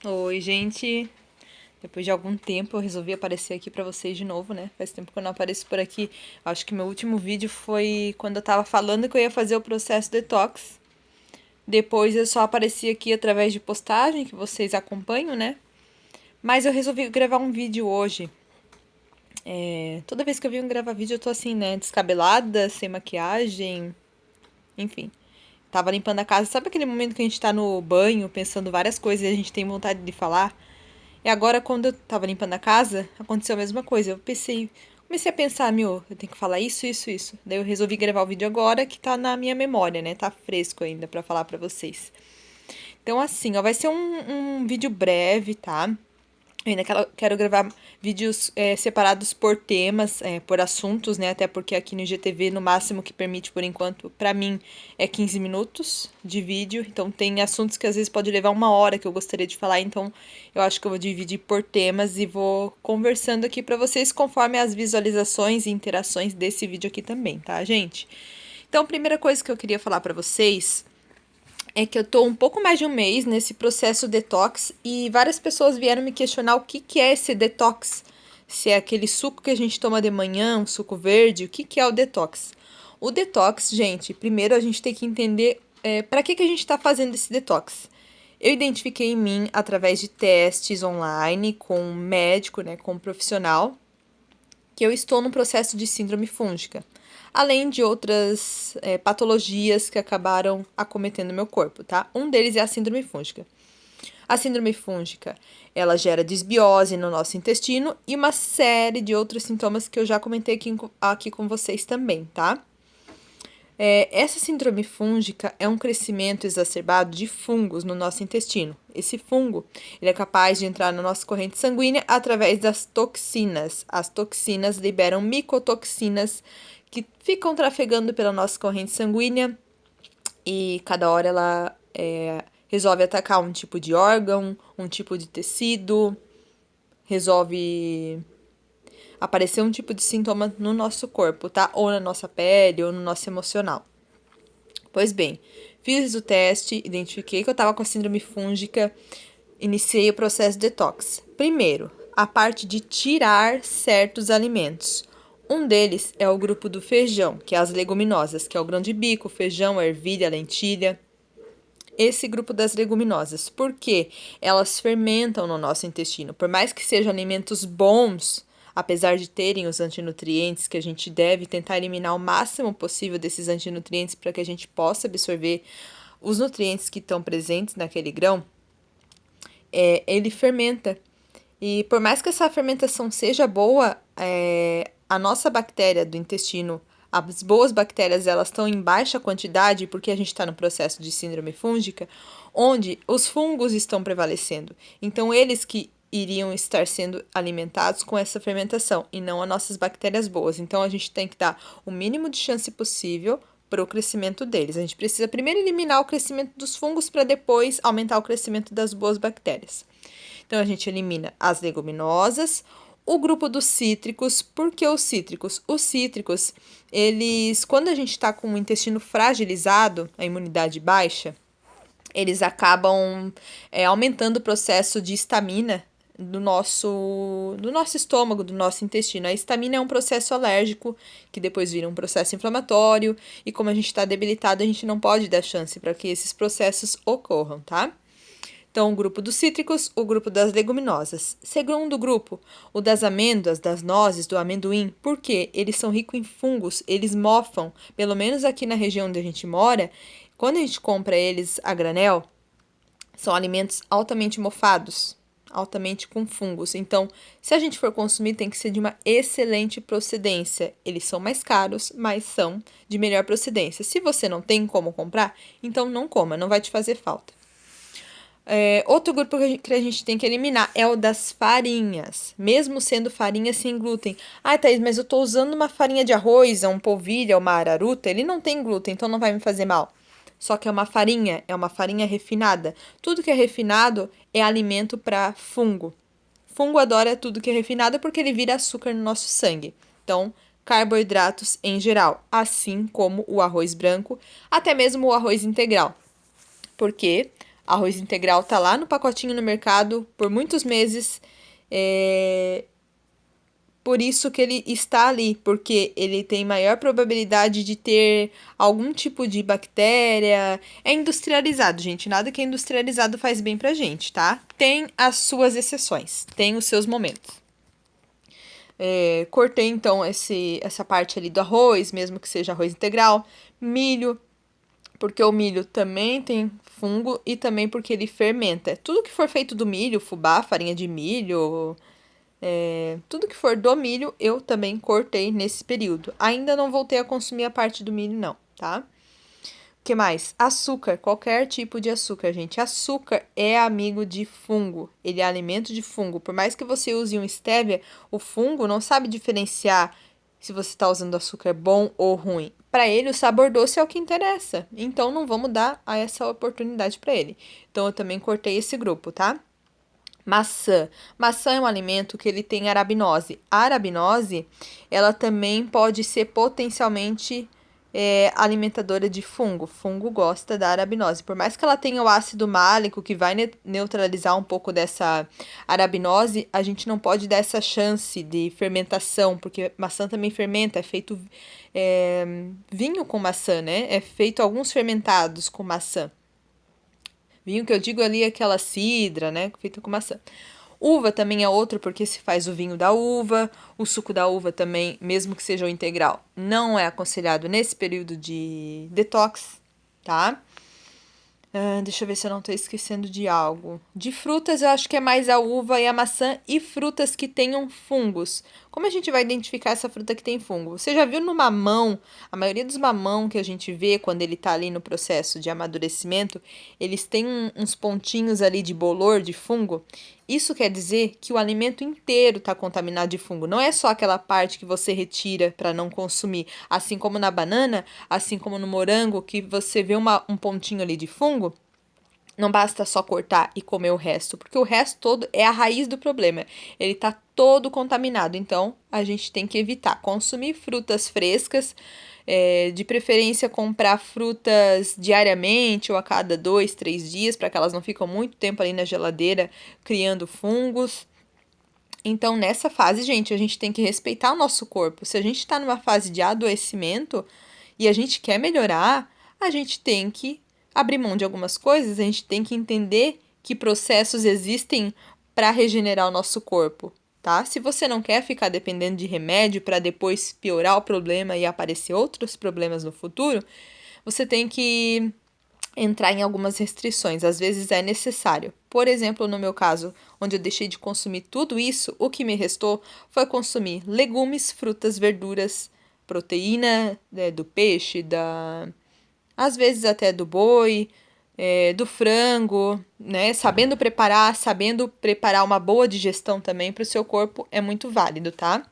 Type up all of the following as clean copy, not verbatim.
Oi, gente. Depois de algum tempo eu resolvi aparecer aqui pra vocês de novo, né? Faz tempo que eu não apareço por aqui. Acho que meu último vídeo foi quando eu tava falando que eu ia fazer o processo detox. Depois eu só apareci aqui através de postagem que vocês acompanham, né? Mas eu resolvi gravar um vídeo hoje. Toda vez que eu venho gravar vídeo eu tô assim, né? Descabelada, sem maquiagem, enfim. Tava limpando a casa. Sabe aquele momento que a gente tá no banho, pensando várias coisas e a gente tem vontade de falar? E agora, quando eu tava limpando a casa, aconteceu a mesma coisa. Comecei a pensar, eu tenho que falar isso, isso, isso. Daí eu resolvi gravar o vídeo agora, que tá na minha memória, né? Tá fresco ainda pra falar pra vocês. Então, assim, ó, vai ser um vídeo breve, tá? Eu ainda quero gravar vídeos separados por temas, por assuntos, né? Até porque aqui no IGTV, no máximo que permite por enquanto, pra mim, é 15 minutos de vídeo. Então tem assuntos que às vezes pode levar uma hora que eu gostaria de falar. Então eu acho que eu vou dividir por temas e vou conversando aqui pra vocês conforme as visualizações e interações desse vídeo aqui também, tá, gente? Então, a primeira coisa que eu queria falar pra vocês é que eu tô um pouco mais de um mês nesse processo detox e várias pessoas vieram me questionar o que que é esse detox. Se é aquele suco que a gente toma de manhã, um suco verde, o que que é o detox? O detox, gente, primeiro a gente tem que entender para que a gente está fazendo esse detox. Eu identifiquei em mim através de testes online com um médico, né, com um profissional, que eu estou no processo de síndrome fúngica, além de outras patologias que acabaram acometendo meu corpo, tá? Um deles é a síndrome fúngica. A síndrome fúngica, ela gera desbiose no nosso intestino e uma série de outros sintomas que eu já comentei aqui com vocês também, tá? Essa síndrome fúngica é um crescimento exacerbado de fungos no nosso intestino. Esse fungo ele é capaz de entrar na nossa corrente sanguínea através das toxinas. As toxinas liberam micotoxinas que ficam trafegando pela nossa corrente sanguínea e cada hora ela resolve atacar um tipo de órgão, um tipo de tecido, resolve aparecer um tipo de sintoma no nosso corpo, tá? Ou na nossa pele, ou no nosso emocional. Pois bem, fiz o teste, identifiquei que eu estava com a síndrome fúngica, iniciei o processo de detox. Primeiro, a parte de tirar certos alimentos. Um deles é o grupo do feijão, que é as leguminosas, que é o grão de bico, feijão, ervilha, lentilha. Esse grupo das leguminosas, porque elas fermentam no nosso intestino. Por mais que sejam alimentos bons, apesar de terem os antinutrientes, que a gente deve tentar eliminar o máximo possível desses antinutrientes para que a gente possa absorver os nutrientes que estão presentes naquele grão, ele fermenta. E por mais que essa fermentação seja boa, a nossa bactéria do intestino, as boas bactérias, elas estão em baixa quantidade porque a gente está no processo de síndrome fúngica, onde os fungos estão prevalecendo. Então, eles que iriam estar sendo alimentados com essa fermentação e não as nossas bactérias boas. Então, a gente tem que dar o mínimo de chance possível para o crescimento deles. A gente precisa primeiro eliminar o crescimento dos fungos para depois aumentar o crescimento das boas bactérias. Então, a gente elimina as leguminosas, o grupo dos cítricos. Por que os cítricos? Os cítricos, eles, quando a gente está com o intestino fragilizado, a imunidade baixa, eles acabam aumentando o processo de estamina do nosso estômago, do nosso intestino. A estamina é um processo alérgico que depois vira um processo inflamatório e como a gente está debilitado, a gente não pode dar chance para que esses processos ocorram, tá? Então, o grupo dos cítricos, o grupo das leguminosas. Segundo grupo, o das amêndoas, das nozes, do amendoim. Por quê? Eles são ricos em fungos, eles mofam. Pelo menos aqui na região onde a gente mora, quando a gente compra eles a granel, são alimentos altamente mofados, altamente com fungos. Então, se a gente for consumir, tem que ser de uma excelente procedência. Eles são mais caros, mas são de melhor procedência. Se você não tem como comprar, então não coma, não vai te fazer falta. Outro grupo que a gente tem que eliminar é o das farinhas, mesmo sendo farinha sem glúten. Ah, Thaís, mas eu tô usando uma farinha de arroz, um polvilho, uma araruta, ele não tem glúten, então não vai me fazer mal. Só que é uma farinha refinada. Tudo que é refinado é alimento para fungo. Fungo adora tudo que é refinado porque ele vira açúcar no nosso sangue. Então, carboidratos em geral, assim como o arroz branco, até mesmo o arroz integral. Porque Arroz integral tá lá no pacotinho no mercado por muitos meses. Por isso que ele está ali, porque ele tem maior probabilidade de ter algum tipo de bactéria. É industrializado, gente. Nada que é industrializado faz bem pra gente, tá? Tem as suas exceções, tem os seus momentos. Cortei então essa parte ali do arroz, mesmo que seja arroz integral. Milho, porque o milho também tem fungo e também porque ele fermenta. Tudo que for feito do milho, fubá, farinha de milho, tudo que for do milho, eu também cortei nesse período. Ainda não voltei a consumir a parte do milho, não, tá? O que mais? Açúcar, qualquer tipo de açúcar, gente. Açúcar é amigo de fungo, ele é alimento de fungo. Por mais que você use um stevia, o fungo não sabe diferenciar se você está usando açúcar bom ou ruim. Para ele, o sabor doce é o que interessa. Então, não vamos dar essa oportunidade para ele. Então, eu também cortei esse grupo, tá? Maçã. Maçã é um alimento que ele tem arabinose. A arabinose, ela também pode ser potencialmente alimentadora de fungo. Fungo gosta da arabinose. Por mais que ela tenha o ácido málico, que vai neutralizar um pouco dessa arabinose, a gente não pode dar essa chance de fermentação, porque maçã também fermenta, é feito vinho com maçã, né? É feito alguns fermentados com maçã. Vinho que eu digo ali é aquela cidra, né? Feita com maçã. Uva também é outro, porque se faz o vinho da uva. O suco da uva também, mesmo que seja o integral, não é aconselhado nesse período de detox, tá? Deixa eu ver se eu não tô esquecendo de algo. De frutas, eu acho que é mais a uva e a maçã e frutas que tenham fungos. Como a gente vai identificar essa fruta que tem fungo? Você já viu no mamão? A maioria dos mamão que a gente vê quando ele tá ali no processo de amadurecimento, eles têm uns pontinhos ali de bolor, de fungo. Isso quer dizer que o alimento inteiro está contaminado de fungo. Não é só aquela parte que você retira para não consumir. Assim como na banana, assim como no morango, que você vê um pontinho ali de fungo, não basta só cortar e comer o resto, porque o resto todo é a raiz do problema. Ele está todo contaminado. Então, a gente tem que evitar consumir frutas frescas, de preferência comprar frutas diariamente ou a cada 2, 3 dias, para que elas não fiquem muito tempo ali na geladeira criando fungos. Então, nessa fase, gente, a gente tem que respeitar o nosso corpo. Se a gente está numa fase de adoecimento e a gente quer melhorar, a gente tem que abrir mão de algumas coisas, a gente tem que entender que processos existem para regenerar o nosso corpo, tá? Se você não quer ficar dependendo de remédio para depois piorar o problema e aparecer outros problemas no futuro, você tem que entrar em algumas restrições, às vezes é necessário. Por exemplo, no meu caso, onde eu deixei de consumir tudo isso, o que me restou foi consumir legumes, frutas, verduras, proteína, do peixe, às vezes até do boi, do frango, né? Sabendo preparar uma boa digestão também para o seu corpo é muito válido, tá?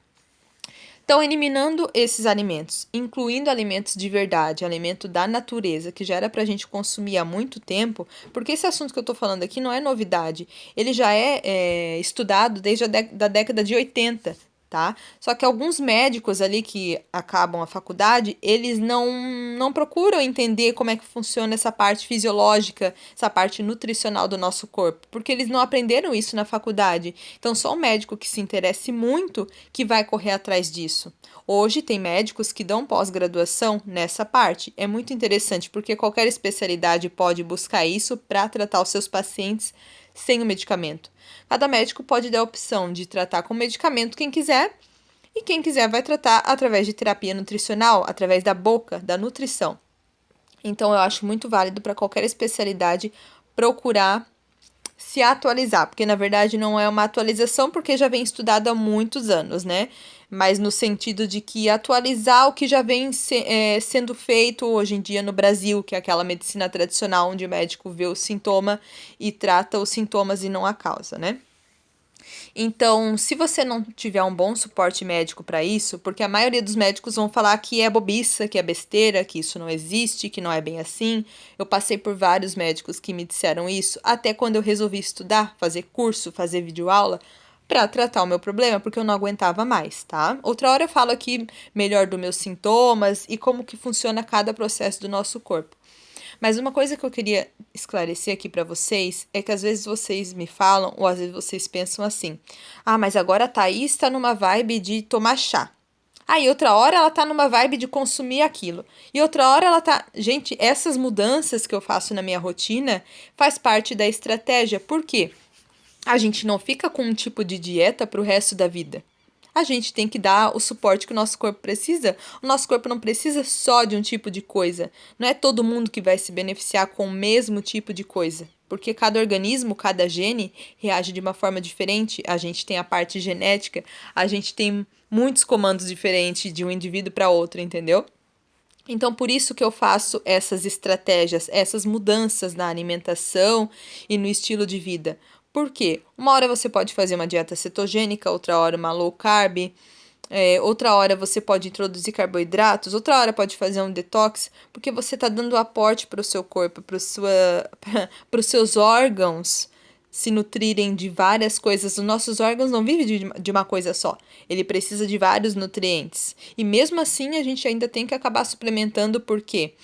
Então, eliminando esses alimentos, incluindo alimentos de verdade, alimento da natureza, que já era para a gente consumir há muito tempo, porque esse assunto que eu estou falando aqui não é novidade, ele já é estudado desde a década de 80, tá? Só que alguns médicos ali que acabam a faculdade, eles não procuram entender como é que funciona essa parte fisiológica, essa parte nutricional do nosso corpo, porque eles não aprenderam isso na faculdade. Então, só um médico que se interesse muito que vai correr atrás disso. Hoje tem médicos que dão pós-graduação nessa parte. É muito interessante, porque qualquer especialidade pode buscar isso para tratar os seus pacientes sem o medicamento. Cada médico pode dar a opção de tratar com medicamento quem quiser, e quem quiser vai tratar através de terapia nutricional, através da boca, da nutrição. Então, eu acho muito válido para qualquer especialidade procurar se atualizar, porque na verdade não é uma atualização, porque já vem estudado há muitos anos, né? Mas no sentido de que atualizar o que já vem sendo feito hoje em dia no Brasil, que é aquela medicina tradicional onde o médico vê o sintoma e trata os sintomas e não a causa, né? Então, se você não tiver um bom suporte médico para isso, porque a maioria dos médicos vão falar que é bobiça, que é besteira, que isso não existe, que não é bem assim. Eu passei por vários médicos que me disseram isso, até quando eu resolvi estudar, fazer curso, fazer videoaula, para tratar o meu problema, porque eu não aguentava mais, tá? Outra hora eu falo aqui melhor dos meus sintomas e como que funciona cada processo do nosso corpo. Mas uma coisa que eu queria esclarecer aqui para vocês é que às vezes vocês me falam, ou às vezes vocês pensam assim: ah, mas agora a Thaís tá numa vibe de tomar chá. Aí outra hora ela tá numa vibe de consumir aquilo. E outra hora ela tá. Gente, essas mudanças que eu faço na minha rotina faz parte da estratégia. Por quê? A gente não fica com um tipo de dieta pro resto da vida. A gente tem que dar o suporte que o nosso corpo precisa. O nosso corpo não precisa só de um tipo de coisa. Não é todo mundo que vai se beneficiar com o mesmo tipo de coisa. Porque cada organismo, cada gene reage de uma forma diferente. A gente tem a parte genética, a gente tem muitos comandos diferentes de um indivíduo para outro, entendeu? Então, por isso que eu faço essas estratégias, essas mudanças na alimentação e no estilo de vida. Por quê? Uma hora você pode fazer uma dieta cetogênica, outra hora uma low carb, outra hora você pode introduzir carboidratos, outra hora pode fazer um detox, porque você está dando aporte para o seu corpo, para os seus órgãos se nutrirem de várias coisas. Os nossos órgãos não vivem de uma coisa só. Ele precisa de vários nutrientes. E mesmo assim, a gente ainda tem que acabar suplementando, porque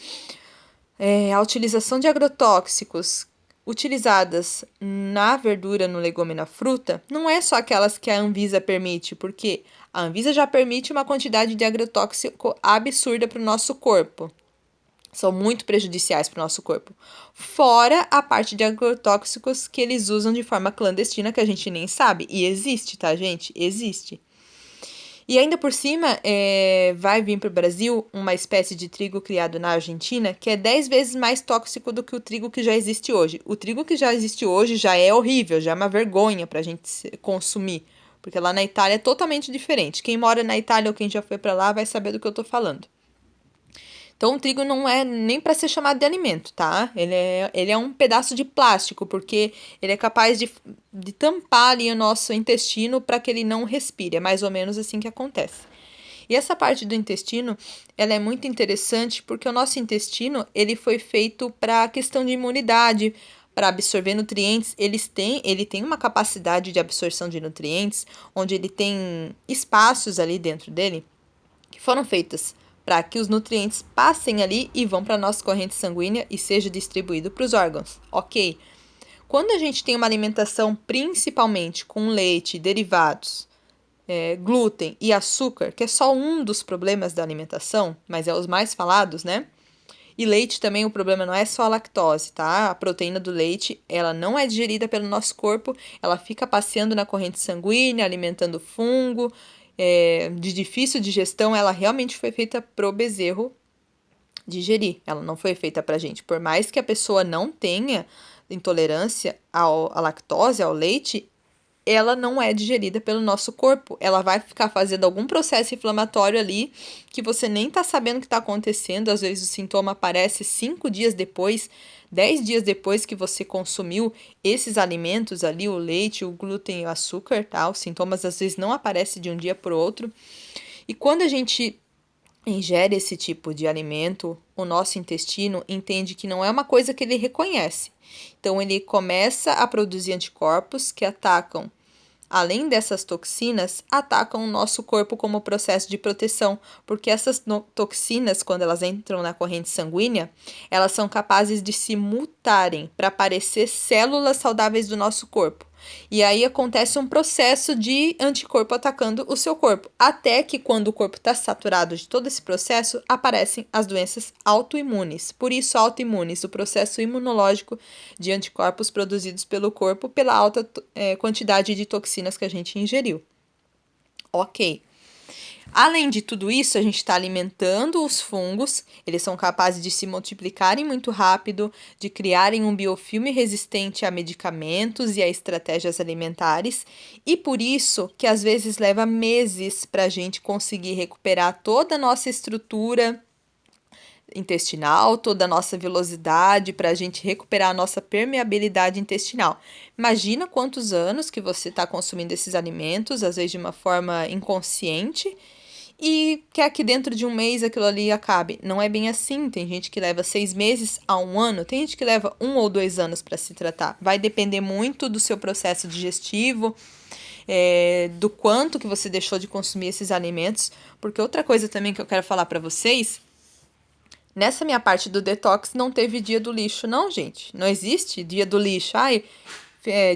a utilização de agrotóxicos utilizadas na verdura, no legume e na fruta, não é só aquelas que a Anvisa permite, porque a Anvisa já permite uma quantidade de agrotóxico absurda para o nosso corpo. São muito prejudiciais para o nosso corpo. Fora a parte de agrotóxicos que eles usam de forma clandestina, que a gente nem sabe. E existe, tá, gente? Existe. E ainda por cima, vai vir para o Brasil uma espécie de trigo criado na Argentina que é 10 vezes mais tóxico do que o trigo que já existe hoje. O trigo que já existe hoje já é horrível, já é uma vergonha para a gente consumir. Porque lá na Itália é totalmente diferente. Quem mora na Itália ou quem já foi para lá vai saber do que eu tô falando. Então, o trigo não é nem para ser chamado de alimento, tá? Ele é um pedaço de plástico, porque ele é capaz de tampar ali o nosso intestino para que ele não respire. É mais ou menos assim que acontece. E essa parte do intestino, ela é muito interessante porque o nosso intestino, ele foi feito para a questão de imunidade, para absorver nutrientes. Ele tem uma capacidade de absorção de nutrientes, onde ele tem espaços ali dentro dele que foram feitas para que os nutrientes passem ali e vão para a nossa corrente sanguínea e seja distribuído para os órgãos. Ok. Quando a gente tem uma alimentação principalmente com leite, derivados, glúten e açúcar, que é só um dos problemas da alimentação, mas é os mais falados, né? E leite também, o problema não é só a lactose, tá? A proteína do leite, ela não é digerida pelo nosso corpo, ela fica passeando na corrente sanguínea, alimentando fungo, de difícil digestão, ela realmente foi feita pro bezerro digerir, ela não foi feita pra gente. Por mais que a pessoa não tenha intolerância à lactose, ao leite, ela não é digerida pelo nosso corpo. Ela vai ficar fazendo algum processo inflamatório ali que você nem tá sabendo que tá acontecendo. Às vezes o sintoma aparece 5 dias depois, 10 dias depois que você consumiu esses alimentos ali, o leite, o glúten e o açúcar, tá? Os sintomas às vezes não aparecem de um dia para o outro. E quando a gente ingere esse tipo de alimento, o nosso intestino entende que não é uma coisa que ele reconhece. Então, ele começa a produzir anticorpos que atacam, além dessas toxinas, atacam o nosso corpo como processo de proteção, porque essas toxinas, quando elas entram na corrente sanguínea, elas são capazes de se mutarem para parecer células saudáveis do nosso corpo. E aí acontece um processo de anticorpo atacando o seu corpo, até que quando o corpo está saturado de todo esse processo, aparecem as doenças autoimunes. Por isso, autoimunes, o processo imunológico de anticorpos produzidos pelo corpo pela alta quantidade de toxinas que a gente ingeriu. Ok. Além de tudo isso, a gente está alimentando os fungos, eles são capazes de se multiplicarem muito rápido, de criarem um biofilme resistente a medicamentos e a estratégias alimentares, e por isso que às vezes leva meses para a gente conseguir recuperar toda a nossa estrutura intestinal, toda a nossa velocidade para a gente recuperar a nossa permeabilidade intestinal. Imagina quantos anos que você está consumindo esses alimentos, às vezes de uma forma inconsciente, e quer que dentro de um mês aquilo ali acabe. Não é bem assim. Tem gente que leva 6 meses a 1 ano, tem gente que leva 1 ou 2 anos para se tratar. Vai depender muito do seu processo digestivo, do quanto que você deixou de consumir esses alimentos. Porque outra coisa também que eu quero falar para vocês, Nessa minha parte do detox não teve dia do lixo, não, gente. Não existe dia do lixo. Ai,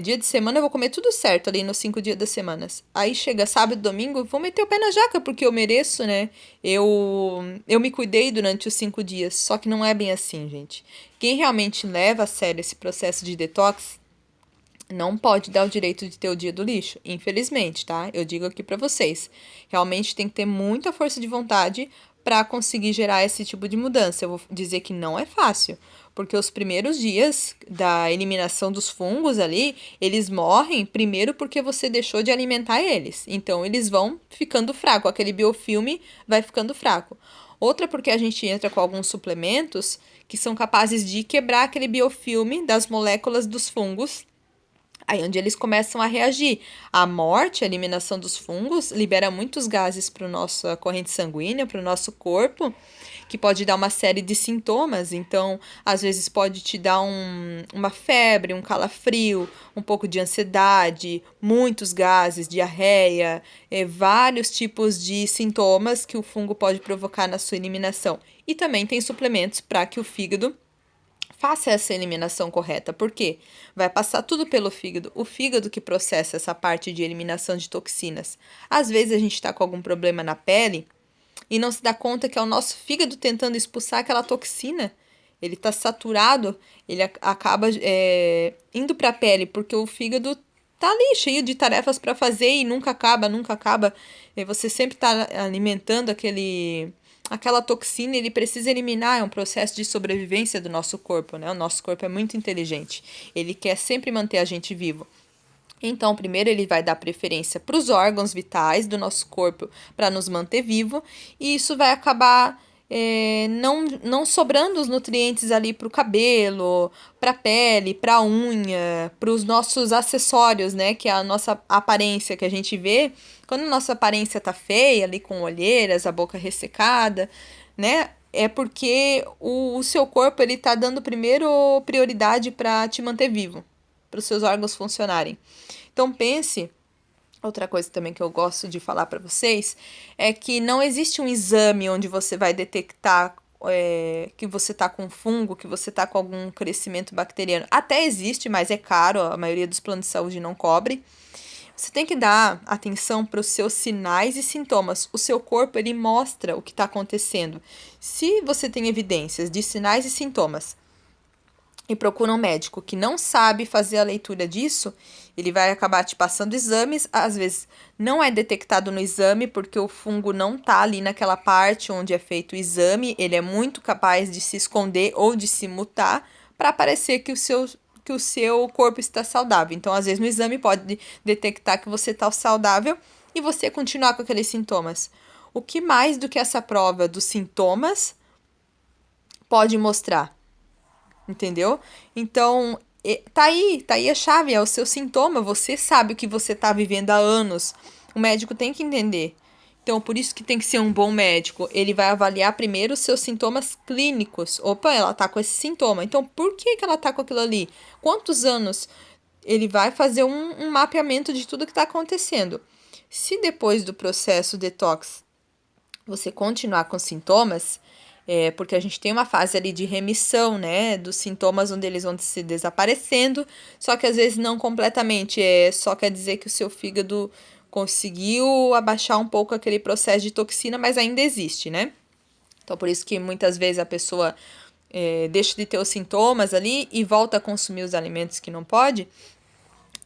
dia de semana eu vou comer tudo certo ali nos 5 dias das semanas. Aí chega sábado e domingo, eu vou meter o pé na jaca, porque eu mereço, né? Eu me cuidei durante os 5 dias. Só que não é bem assim, gente. Quem realmente leva a sério esse processo de detox não pode dar o direito de ter o dia do lixo, infelizmente, tá? Eu digo aqui pra vocês. Realmente tem que ter muita força de vontade para conseguir gerar esse tipo de mudança. Eu vou dizer que não é fácil, porque os primeiros dias da eliminação dos fungos ali, eles morrem primeiro porque você deixou de alimentar eles. Então eles vão ficando fracos, aquele biofilme vai ficando fraco. Outra porque a gente entra com alguns suplementos que são capazes de quebrar aquele biofilme das moléculas dos fungos. Aí onde eles começam a reagir. A morte, a eliminação dos fungos, libera muitos gases para a nossa corrente sanguínea, para o nosso corpo, que pode dar uma série de sintomas. Então, às vezes pode te dar uma febre, um calafrio, um pouco de ansiedade, muitos gases, diarreia, vários tipos de sintomas que o fungo pode provocar na sua eliminação. E também tem suplementos para que o fígado faça essa eliminação correta. Por quê? Vai passar tudo pelo fígado. O fígado que processa essa parte de eliminação de toxinas. Às vezes a gente está com algum problema na pele e não se dá conta que é o nosso fígado tentando expulsar aquela toxina. Ele está saturado, ele acaba indo para a pele, porque o fígado tá ali cheio de tarefas para fazer e nunca acaba, nunca acaba. E você sempre está alimentando aquela toxina, ele precisa eliminar, é um processo de sobrevivência do nosso corpo, né? O nosso corpo é muito inteligente, ele quer sempre manter a gente vivo. Então, primeiro ele vai dar preferência para os órgãos vitais do nosso corpo para nos manter vivo, e isso vai acabar não sobrando os nutrientes ali para o cabelo, para a pele, para a unha, para os nossos acessórios, né? Que é a nossa aparência que a gente vê. Quando a nossa aparência tá feia, ali com olheiras, a boca ressecada, né? É porque o seu corpo ele tá dando primeiro prioridade para te manter vivo, para os seus órgãos funcionarem. Então pense, outra coisa também que eu gosto de falar para vocês é que não existe um exame onde você vai detectar que você está com fungo, que você está com algum crescimento bacteriano. Até existe, mas é caro, a maioria dos planos de saúde não cobre. Você tem que dar atenção para os seus sinais e sintomas. O seu corpo ele mostra o que está acontecendo. Se você tem evidências de sinais e sintomas e procura um médico que não sabe fazer a leitura disso, ele vai acabar te passando exames, às vezes não é detectado no exame porque o fungo não tá ali naquela parte onde é feito o exame, ele é muito capaz de se esconder ou de se mutar para parecer que o seu corpo está saudável. Então, às vezes no exame pode detectar que você está saudável e você continuar com aqueles sintomas. O que mais do que essa prova dos sintomas pode mostrar? Entendeu? Então, tá aí a chave, é o seu sintoma, você sabe o que você tá vivendo há anos. O médico tem que entender. Então, por isso que tem que ser um bom médico. Ele vai avaliar primeiro os seus sintomas clínicos. Opa, ela tá com esse sintoma. Então, por que ela tá com aquilo ali? Quantos anos? Ele vai fazer um mapeamento de tudo que está acontecendo. Se depois do processo detox você continuar com sintomas, porque a gente tem uma fase ali de remissão, né, dos sintomas onde eles vão se desaparecendo, só que às vezes não completamente, só quer dizer que o seu fígado conseguiu abaixar um pouco aquele processo de toxina, mas ainda existe, né? Então, por isso que muitas vezes a pessoa deixa de ter os sintomas ali e volta a consumir os alimentos que não pode,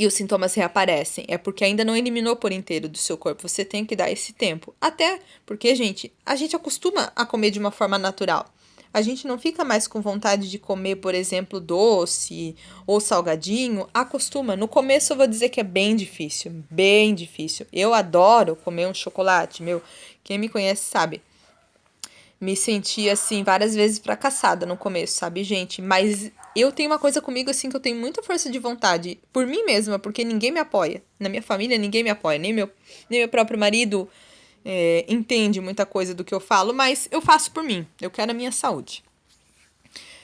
e os sintomas reaparecem, é porque ainda não eliminou por inteiro do seu corpo. Você tem que dar esse tempo. Até porque, gente, a gente acostuma a comer de uma forma natural. A gente não fica mais com vontade de comer, por exemplo, doce ou salgadinho. Acostuma. No começo eu vou dizer que é bem difícil, bem difícil. Eu adoro comer um chocolate, meu. Quem me conhece sabe. Me senti, assim, várias vezes fracassada no começo, sabe, gente? Mas eu tenho uma coisa comigo, assim, que eu tenho muita força de vontade. Por mim mesma, porque ninguém me apoia. Na minha família, ninguém me apoia. Nem meu próprio marido entende muita coisa do que eu falo, mas eu faço por mim. Eu quero a minha saúde.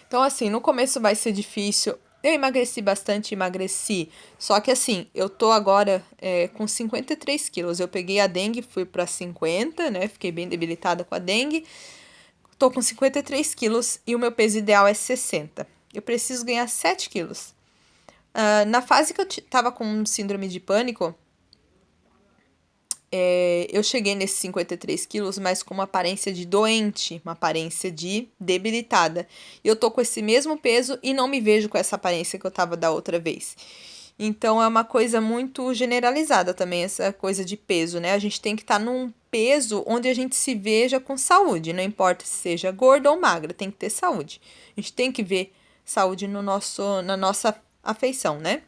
Então, assim, no começo vai ser difícil. Eu emagreci bastante, emagreci. Só que, assim, eu tô agora com 53 quilos. Eu peguei a dengue, fui pra 50, né? Fiquei bem debilitada com a dengue. Tô com 53 quilos e o meu peso ideal é 60. Eu preciso ganhar 7 quilos. Na fase que eu tava com síndrome de pânico, eu cheguei nesses 53 quilos, mas com uma aparência de doente, uma aparência de debilitada. Eu tô com esse mesmo peso e não me vejo com essa aparência que eu tava da outra vez. Então é uma coisa muito generalizada também, essa coisa de peso, né? A gente tem que estar num peso onde a gente se veja com saúde, não importa se seja gorda ou magra, tem que ter saúde. A gente tem que ver saúde na nossa afeição, né?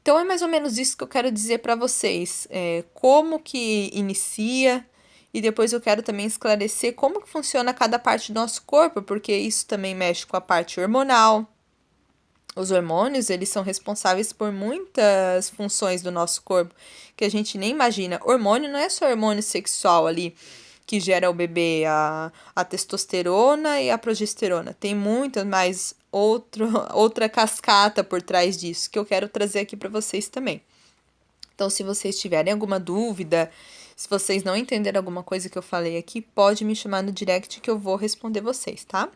Então é mais ou menos isso que eu quero dizer para vocês. Como que inicia e depois eu quero também esclarecer como que funciona cada parte do nosso corpo, porque isso também mexe com a parte hormonal. Os hormônios, eles são responsáveis por muitas funções do nosso corpo que a gente nem imagina. Hormônio não é só hormônio sexual ali que gera o bebê, a testosterona e a progesterona. Tem muita mais outra cascata por trás disso que eu quero trazer aqui para vocês também. Então, se vocês tiverem alguma dúvida, se vocês não entenderam alguma coisa que eu falei aqui, pode me chamar no direct que eu vou responder vocês, tá?